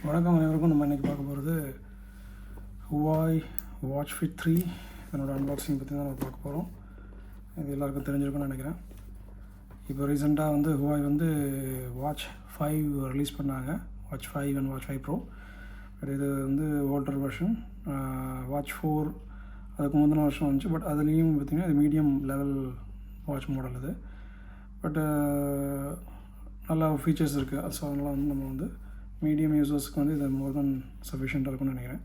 வணக்கம் அனைவருக்கும். நம்ம இன்றைக்கி பார்க்க போகிறது ஹுவாய் வாட்ச் ஃபிட் 3 இதனோட அன்பாக்சிங் பற்றி தான் நம்ம பார்க்க போகிறோம். இது எல்லாருக்கும் தெரிஞ்சிருக்குன்னு நினைக்கிறேன். இப்போ ரீசெண்டாக வந்து ஹுவாய் வந்து வாட்ச் 5 ரிலீஸ் பண்ணாங்க. Watch 5 and watch 5 bro. But இது வந்து ஓல்டர் வெர்ஷன். வாட்ச் 4 அதுக்கு முந்தின வருஷம் வந்துச்சு. பட் அதுலேயும் பார்த்திங்கன்னா இது மீடியம் லெவல் வாட்ச் மாடல் இது. பட் நல்லா ஃபீச்சர்ஸ் இருக்குது. ஸோ அதனால் வந்து நம்ம வந்து மீடியம் யூசர்ஸ்க்கு வந்து இது மோர் தென் சஃபிஷியண்ட்டாக இருக்கும்னு நினைக்கிறேன்.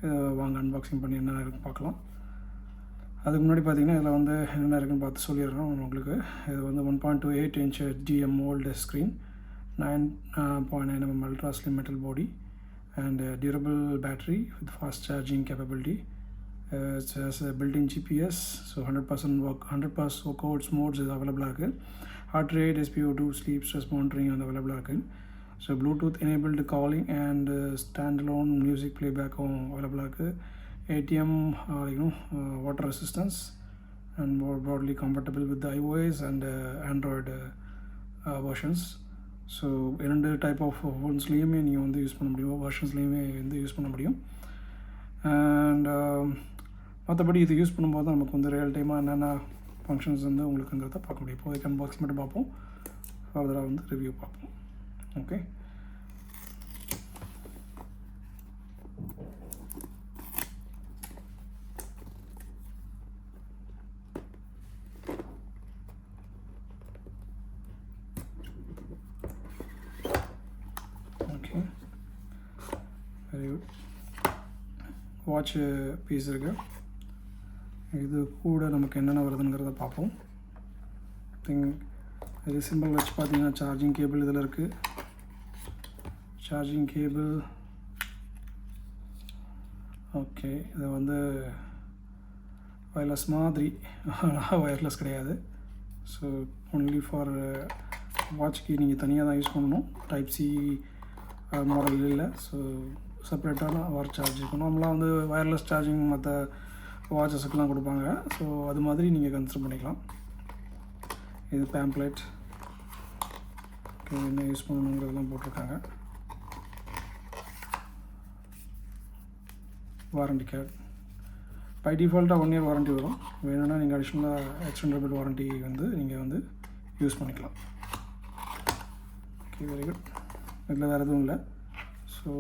இதை வாங்க அன்பாக்சிங் பண்ணி என்னென்ன இருக்குன்னு பார்க்கலாம். அதுக்கு முன்னாடி பார்த்திங்கன்னா இதில் வந்து என்னென்ன இருக்குன்னு பார்த்து சொல்லிடுறோம் உங்களுக்கு. இது வந்து 1.28 inch HDM OLED screen, 9.9 mm ultra slim metal body and durable battery with fast charging capability. It has a built-in GPS, so 100% workouts modes is available இருக்குது. Heart rate, SpO2, sleep stress monitoring and available இருக்குது. So Bluetooth enabled calling and standalone music playback available இருக்குது. ATM water resistance and more broadly compatible with the iOS and Android versions. So 2 type of ஃபோன்ஸ்லேயுமே நீங்கள் வந்து use பண்ண முடியும், வெர்ஷன்ஸ்லேயுமே வந்து use பண்ண முடியும். அண்ட் மற்றபடி இது யூஸ் பண்ணும்போது தான் நமக்கு வந்து ரியல் டைமாக என்னென்ன ஃபங்க்ஷன்ஸ் வந்து உங்களுக்குங்கிறத பார்க்க முடியும். இப்போதைக்கு அன்பாக்சிங் மட்டும் பார்ப்போம், ஃபர்தராக வந்து ரிவ்யூ பார்ப்போம். Okay, very good. Watch piece இருக்குது. இது கூட நமக்கு என்னென்ன வருதுங்கிறத பார்ப்போம். இது சிம்பிள் வச்சு பார்த்தீங்கன்னா சார்ஜிங் கேபிள் இதில் இருக்குது. Charging cable okay. இது வந்து வயர்லெஸ் மாதிரி, வயர்லெஸ் கிடையாது. ஸோ ஒன்லி ஃபார் வாட்ச்க்கு நீங்கள் தனியாக தான் யூஸ் பண்ணணும். டைப் சி மாடல் இல்லை. ஸோ செப்பரேட்டான வாட்ச் சார்ஜ் இருக்கணும். நம்மளாம் வந்து வயர்லெஸ் சார்ஜிங் மற்ற வாட்சஸுக்கெலாம் கொடுப்பாங்க. ஸோ அது மாதிரி நீங்கள் கன்சிடர் பண்ணிக்கலாம். இது பேம்ப்ளெட், ஓகே, என்ன யூஸ் பண்ணணுங்கிறதெல்லாம் போட்டிருக்காங்க. வாரண்டி கார்டு பை டிஃபால்ட்டாக 1 year வாரண்ட்டி வரும். வேணும்னா நீங்கள் அடிஷ்னலாக எக்ஸ்டெண்டபிள் வாரண்ட்டி வந்து நீங்கள் வந்து யூஸ் பண்ணிக்கலாம். Okay, very good. இதில் வேறு எதுவும் இல்லை. ஸோ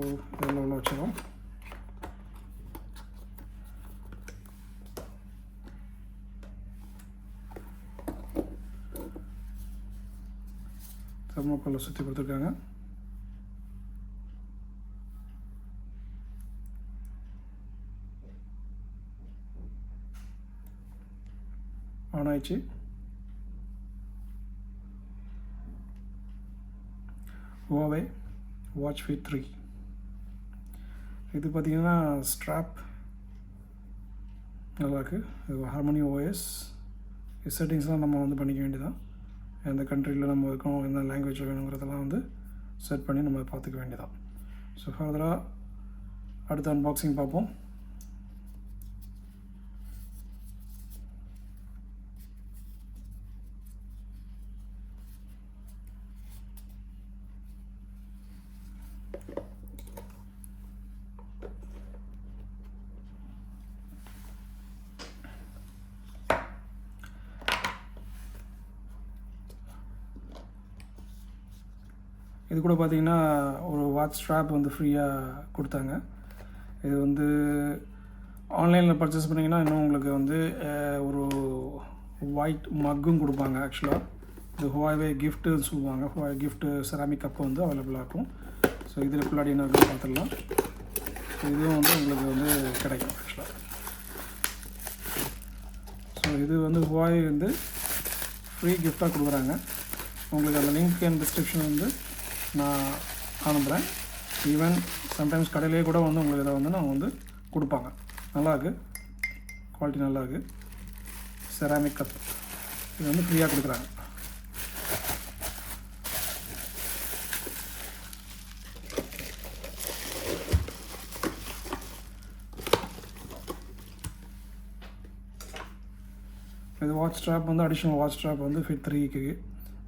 இதில் உள்ள வச்சிடும். தெர்மோக்கோலை சுற்றி கொடுத்துருக்காங்க. ஆன் ஆயிடுச்சு. Huawei watch fit 3. இது பார்த்திங்கன்னா ஸ்ட்ராப் நல்லாயிருக்கு. இது ஹார்மோனி ஓஎஸ். செட்டிங்ஸ்லாம் நம்ம வந்து பண்ணிக்க வேண்டியதான். எந்த கண்ட்ரியில் நம்ம இருக்கோம், எந்த லாங்குவேஜ் வேணுங்கிறதெல்லாம் வந்து செட் பண்ணி நம்ம பார்த்துக்க வேண்டியதான். ஸோ ஃபர்தராக அடுத்த அன்பாக்சிங் பார்ப்போம். இது கூட பார்த்திங்கன்னா ஒரு வாட்ச் ஸ்ட்ராப் வந்து ஃப்ரீயாக கொடுத்தாங்க. இது வந்து ஆன்லைனில் பர்ச்சேஸ் பண்ணிங்கன்னா இன்னும் உங்களுக்கு வந்து ஒரு ஒயிட் மக்கும் கொடுப்பாங்க. ஆக்சுவலாக இது ஹுவாவே கிஃப்ட்டுன்னு சொல்லுவாங்க. ஹுவாவே கிஃப்ட்டு செராமிக் கப்பு வந்து அவைலபிளாக இருக்கும். ஸோ இதில் பின்னாடி என்ன இருக்குன்னு பார்த்துடலாம். இதுவும் வந்து உங்களுக்கு வந்து கிடைக்கும் ஆக்சுவலாக. ஸோ இது வந்து ஹுவாவே வந்து ஃப்ரீ கிஃப்டாக கொடுக்குறாங்க. உங்களுக்கு அந்த லிங்க் அண்ட் டிஸ்கிரிப்ஷன் வந்து நான் அனுப்புகிறேன். ஈவன் சம்டைம்ஸ் கடையிலே கூட வந்து உங்களுக்கு இதை வந்து நான் வந்து கொடுப்பாங்க. நல்லாயிருக்கு, குவாலிட்டி நல்லாயிருக்கு. செராமிக் கப் இது வந்து ஃப்ரீயாக கொடுக்குறாங்க. இது வாட்ச் ஸ்ட்ராப் வந்து அடிஷ்னல் வாட்ச் ஸ்ட்ராப் வந்து ஃபிட் 3க்கு.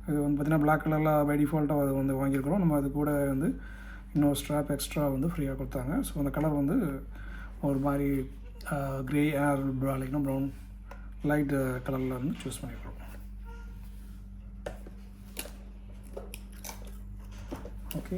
இது வந்து பார்த்திங்கன்னா பிளாக் கலரில் பை டிஃபால்ட்டாக அது வந்து வாங்கியிருக்கிறோம். நம்ம அது கூட வந்து இன்னொரு ஸ்ட்ராப் எக்ஸ்ட்ரா வந்து ஃப்ரீயாக கொடுத்தாங்க. ஸோ அந்த கலர் வந்து ஒரு மாதிரி க்ரே லைக்னா ப்ரௌன் லைட் கலரில் வந்து சூஸ் பண்ணிக்கிறோம். ஓகே.